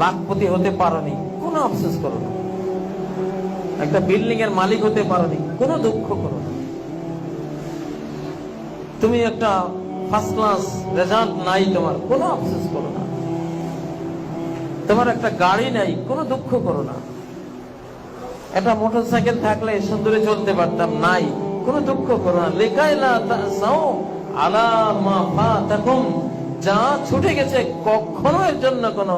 লাখপতি হতে পারোনি, কোনো আফসোস করো না। একটা বিল্ডিং এর মালিক হতে পারোনি, কোনো দুঃখ করো না। তুমি একটা ফার্স্ট ক্লাস রেজাল্ট নাই তোমার, কোনো আফসোস করো না। তোমার একটা গাড়ি নাই, কোনো দুঃখ করো না। একটা মোটরসাইকেল থাকলে সুন্দরে চলতে পারতাম, নাই, কোনো দুঃখ করো না। লিকাইলা তাসাউ আলা মা ফাতাকুম, যা ছুটে গেছে কখনো এর জন্য কোনো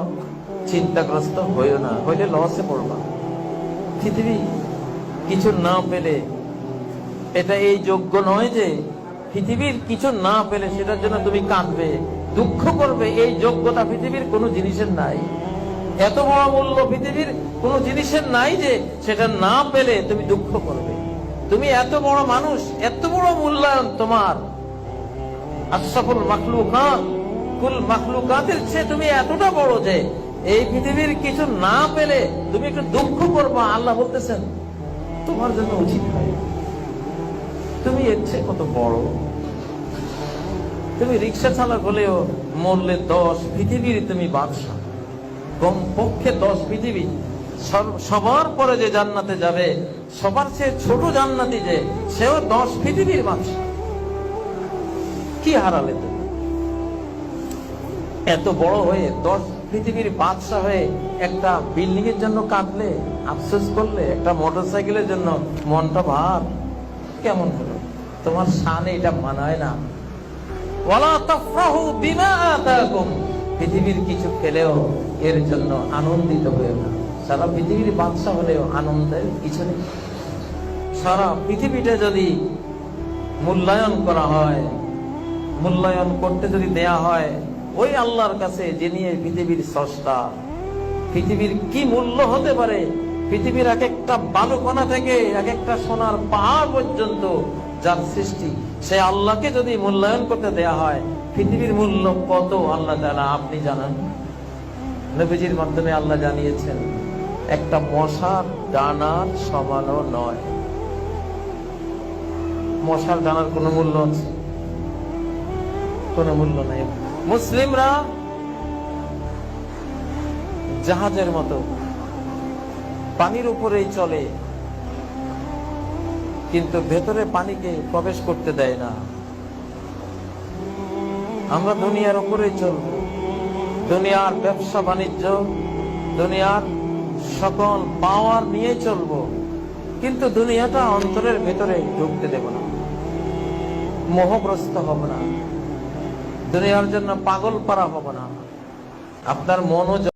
চিন্তাগ্রস্ত হইও না, হইলে লসে পড়বা। পৃথিবী কিছু না পেলে এটা এই যোগ্য নয় যে পৃথিবীর কিছু না পেলে সেটার জন্য তুমি কাঁদবে, দুঃখ করবে। এই যোগ্যতা পৃথিবীর কোনো জিনিসের নাই। এত বড় মূল্য পৃথিবীর কোন জিনিসের নাই যে সেটা না পেলে তুমি দুঃখ করবে। তুমি এত বড় মানুষ, এত বড় মূল্যায়ন তোমার, আশরাফুল মাখলুকাত, কুল মাখলুকাতের চেয়ে তুমি এতটা বড় যে এই পৃথিবীর কিছু না পেলে তুমি একটু দুঃখ করবা। আল্লাহ বলতেছেন তোমার জন্য উচিত হয়, তুমি এর চেয়ে কত বড়। তুমি রিক্সা চালক হলেও মরলে 10 পৃথিবীর তুমি বাদশা, কমপক্ষে 10 পৃথিবী। সবার পরে যে জান্নাতে যাবে, সবার চেয়ে ছোট জান্নাতি যে, সেও 10 পৃথিবীর বাদশা। কি হারালে তুমি? এত বড় হয়ে 10 পৃথিবীর বাদশা হয়ে একটা বিল্ডিং এর জন্য কাঁদলে, আফসোস করলে, একটা মোটরসাইকেলের জন্য মনটা ভার, কেমন হলো? তোমার শানে এটা মানায় না। ওয়ালা তাফরাহু বিমা আতাকুম, পৃথিবীর কিছু পেলেও এর জন্য আনন্দিত হয়ে না। সারা পৃথিবীর বাদশা হলেও আনন্দের কিছু নেই। সারা পৃথিবীটা যদি মূল্যায়ন করা হয়, মূল্যায়ন করতে যদি দেয়া হয় ওই আল্লাহর কাছে, যিনি এই পৃথিবীর স্রষ্টা, পৃথিবীর কি মূল্য হতে পারে? পৃথিবীর এক একটা বালুকণা থেকে এক একটা সোনার পাহাড় পর্যন্ত যার সৃষ্টি, সে আল্লাহকে যদি মূল্যায়ন করতে দেয়া হয়, পৃথিবীর মূল্য কত আল্লাহ তাআলা আপনি জানান। নবীজির মাধ্যমে আল্লাহ জানিয়েছেন একটা মশার ডানার সমানও নয়। মশার ডানার কোনো মূল্য আছে? কোনো মূল্য নাই। মুসলিমরা জাহাজের মতো পানির উপরেই চলে, কিন্তু ভেতরে পানিকে প্রবেশ করতে দেয় না। আমরা দুনিয়ার উপরে চলব, দুনিয়ার ব্যবসা বাণিজ্য, দুনিয়ার সকল পাওয়ার নিয়ে চলব, কিন্তু দুনিয়াটা অন্তরের ভেতরে ঢুকতে দেব না, মোহগ্রস্ত হব না, দুনিয়ার জন্য পাগল পারা হব না। আপনার মনও